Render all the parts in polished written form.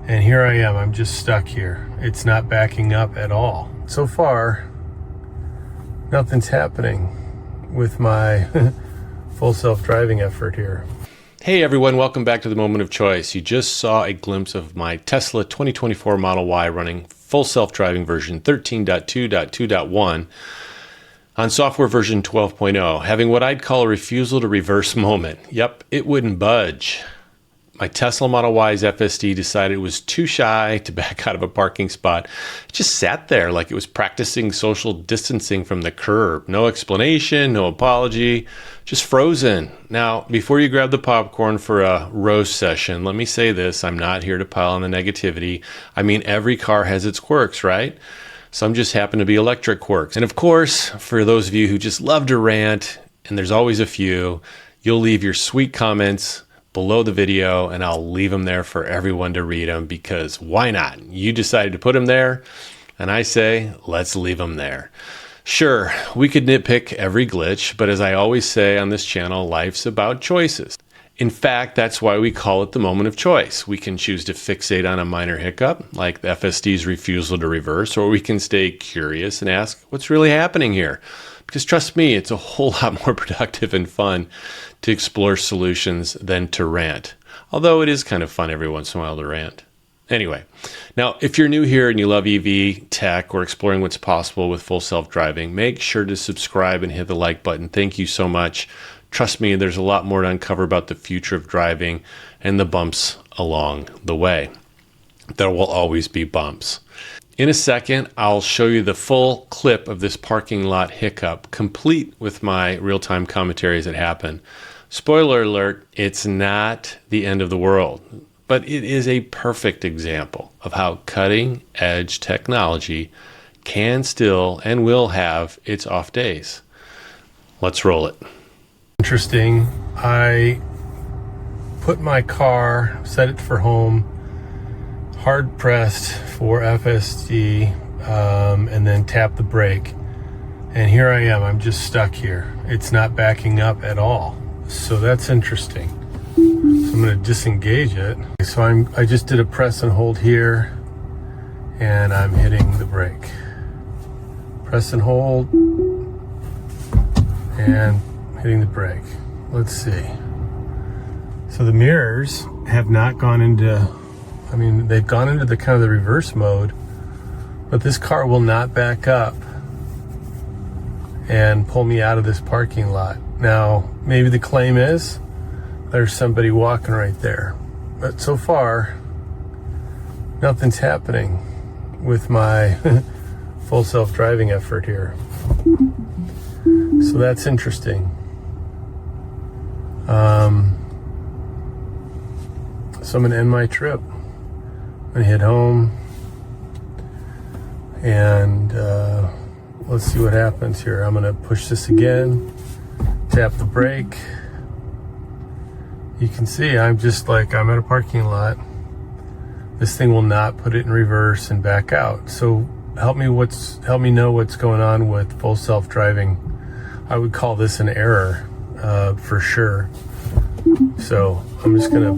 And here I am, I'm just stuck here. It's not backing up at all. So far, nothing's happening with my full self-driving effort here. Hey everyone, welcome back to the Moment of Choice. You just saw a glimpse of my Tesla 2024 Model Y running full self-driving version 13.2.2.1 on software version 12.0, having what I'd call a refusal to reverse moment. Yep, it wouldn't budge. My Tesla Model Y's FSD decided it was too shy to back out of a parking spot. It just sat there like it was practicing social distancing from the curb. No explanation, no apology, just frozen. Now, before you grab the popcorn for a roast session, let me say this. I'm not here to pile on the negativity. I mean, every car has its quirks, right? Some just happen to be electric quirks. And of course, for those of you who just love to rant, and there's always a few, you'll leave your sweet comments below the video, and I'll leave them there for everyone to read them, because why not? You decided to put them there, and I say, let's leave them there. Sure, we could nitpick every glitch, but as I always say on this channel, life's about choices. In fact, that's why we call it the moment of choice. We can choose to fixate on a minor hiccup, like the FSD's refusal to reverse, or we can stay curious and ask, what's really happening here? Because trust me, it's a whole lot more productive and fun to explore solutions than to rant. Although it is kind of fun every once in a while to rant. Anyway, now if you're new here and you love EV tech or exploring what's possible with full self-driving, make sure to subscribe and hit the like button. Thank you so much. Trust me, there's a lot more to uncover about the future of driving and the bumps along the way. There will always be bumps. In a second, I'll show you the full clip of this parking lot hiccup, complete with my real-time commentary as it happened. Spoiler alert, it's not the end of the world, but it is a perfect example of how cutting-edge technology can still and will have its off days. Let's roll it. Interesting. I put my car, set it for home, hard pressed for FSD, and then tap the brake. And here I am, I'm just stuck here. It's not backing up at all. So that's interesting. So I'm gonna disengage it. So I just did a press and hold here, and I'm hitting the brake. Press and hold, and hitting the brake. Let's see. So the mirrors have not gone into, I mean, they've gone into the kind of the reverse mode, but this car will not back up and pull me out of this parking lot. Now, maybe the claim is there's somebody walking right there, but so far, nothing's happening with my full self-driving effort here. So that's interesting. So I'm gonna end my trip. I'm gonna head home, and let's see what happens here. I'm gonna push this again, tap the brake. You can see I'm just like, I'm at a parking lot. This thing will not put it in reverse and back out. So help me know what's going on with full self-driving. I would call this an error for sure. So I'm just gonna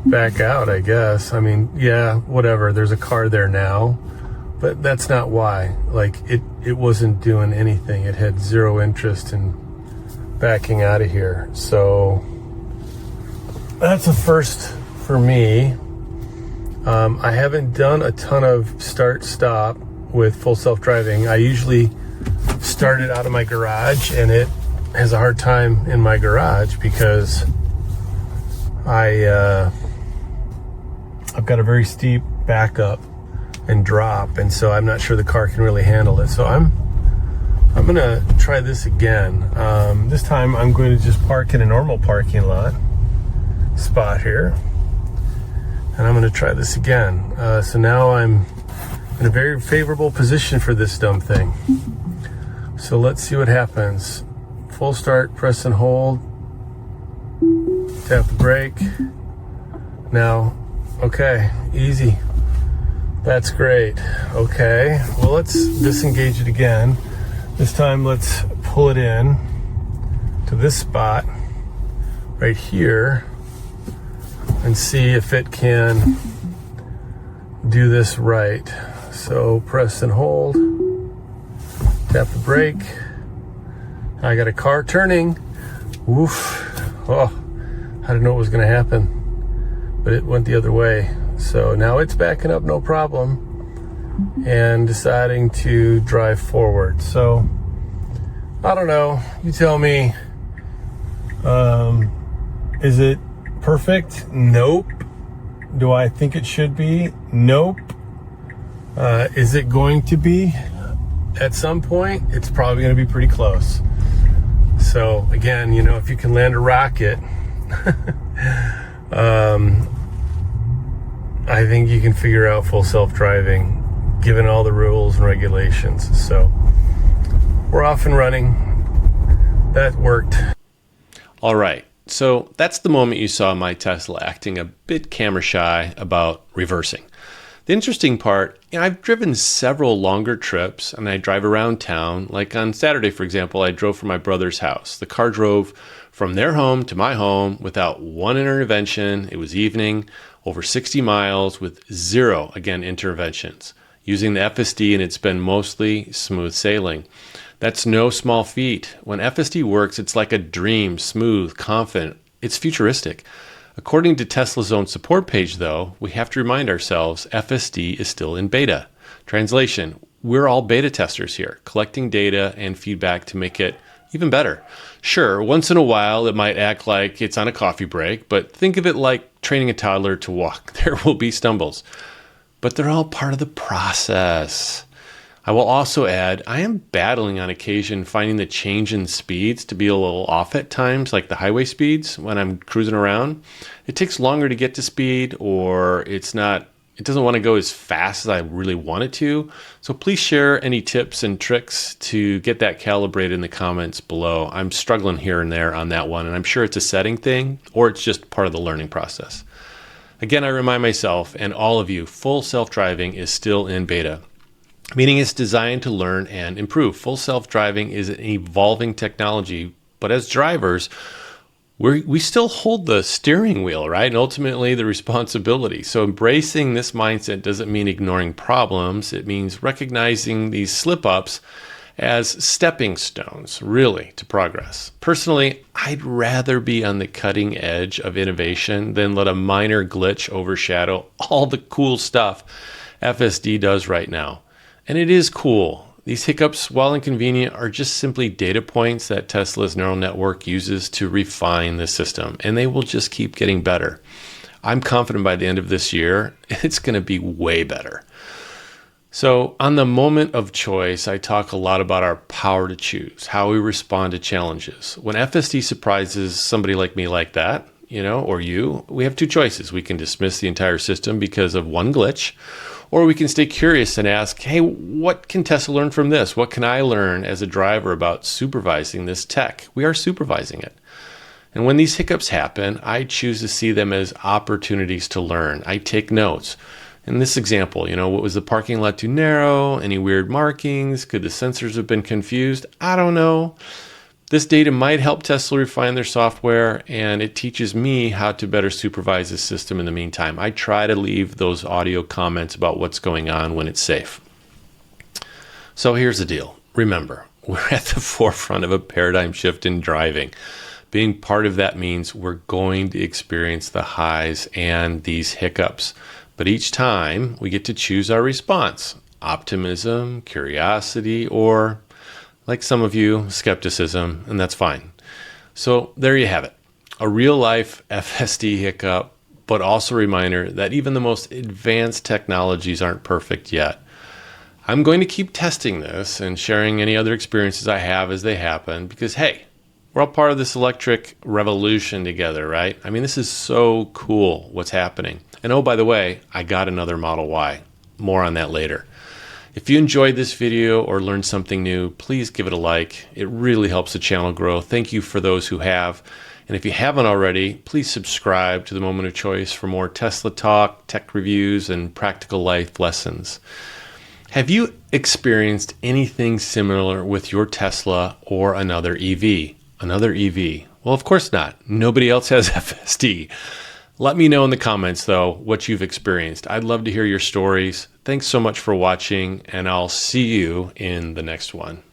back out, I guess. I mean, yeah, whatever. There's a car there now, but that's not why. Like it wasn't doing anything. It had zero interest in backing out of here. So that's a first for me. I haven't done a ton of start-stop with full self-driving. I usually start it out of my garage, and it has a hard time in my garage because I've got a very steep backup and drop, and so I'm not sure the car can really handle it. So I'm gonna try this again. This time I'm going to just park in a normal parking lot spot here, and I'm gonna try this again. So now I'm in a very favorable position for this dumb thing. So let's see what happens. Full start, press and hold, tap the brake. Now, okay, easy. That's great. Okay, well, let's disengage it again. This time let's pull it in to this spot right here and see if it can do this right. So press and hold, tap the brake. I got a car turning. Woof. Oh, I didn't know what was going to happen, but it went the other way. So now it's backing up no problem and deciding to drive forward. So I don't know. You tell me. Is it perfect? Nope. Do I think it should be? Nope. Is it going to be? At some point, it's probably going to be pretty close. So again, you know, if you can land a rocket, I think you can figure out full self-driving, given all the rules and regulations. So we're off and running. That worked. All right. So that's the moment you saw my Tesla acting a bit camera shy about reversing. The interesting part, you know, I've driven several longer trips and I drive around town. Like on Saturday, for example, I drove from my brother's house. The car drove from their home to my home without one intervention. It was evening, over 60 miles with zero, again, interventions. Using the FSD, and it's been mostly smooth sailing. That's no small feat. When FSD works, it's like a dream, smooth, confident. It's futuristic. According to Tesla's own support page, though, we have to remind ourselves FSD is still in beta. Translation, we're all beta testers here, collecting data and feedback to make it even better. Sure, once in a while it might act like it's on a coffee break, but think of it like training a toddler to walk. There will be stumbles, but they're all part of the process. I will also add, I am battling on occasion finding the change in speeds to be a little off at times, like the highway speeds when I'm cruising around. It takes longer to get to speed, or it doesn't want to go as fast as I really want it to. So please share any tips and tricks to get that calibrated in the comments below. I'm struggling here and there on that one, and I'm sure it's a setting thing, or it's just part of the learning process. Again, I remind myself and all of you, full self-driving is still in beta. Meaning it's designed to learn and improve. Full self-driving is an evolving technology, but as drivers, we still hold the steering wheel, right? And ultimately the responsibility. So embracing this mindset doesn't mean ignoring problems. It means recognizing these slip-ups as stepping stones, really, to progress. Personally, I'd rather be on the cutting edge of innovation than let a minor glitch overshadow all the cool stuff FSD does right now. And it is cool. These hiccups, while inconvenient, are just simply data points that Tesla's neural network uses to refine the system, and they will just keep getting better. I'm confident by the end of this year, it's going to be way better. So on the moment of choice, I talk a lot about our power to choose, how we respond to challenges. When FSD surprises somebody like me like that, you know, or you, we have two choices. We can dismiss the entire system because of one glitch, or we can stay curious and ask, hey, what can Tesla learn from this? What can I learn as a driver about supervising this tech? We are supervising it. And when these hiccups happen, I choose to see them as opportunities to learn. I take notes. In this example, you know, what was the parking lot too narrow? Any weird markings? Could the sensors have been confused? I don't know. This data might help Tesla refine their software, and it teaches me how to better supervise the system in the meantime. I try to leave those audio comments about what's going on when it's safe. So here's the deal. Remember, we're at the forefront of a paradigm shift in driving. Being part of that means we're going to experience the highs and these hiccups. But each time, we get to choose our response. Optimism, curiosity, or like some of you, skepticism, and that's fine. So there you have it. A real-life FSD hiccup, but also a reminder that even the most advanced technologies aren't perfect yet. I'm going to keep testing this and sharing any other experiences I have as they happen because, hey, we're all part of this electric revolution together, right? I mean, this is so cool what's happening. And oh, by the way, I got another Model Y. More on that later. If you enjoyed this video or learned something new, please give it a like. It really helps the channel grow. Thank you for those who have. And if you haven't already, please subscribe to The Moment of Choice for more Tesla talk, tech reviews, and practical life lessons. Have you experienced anything similar with your Tesla or another EV? Another EV? Well, of course not. Nobody else has FSD. Let me know in the comments, though, what you've experienced. I'd love to hear your stories. Thanks so much for watching, and I'll see you in the next one.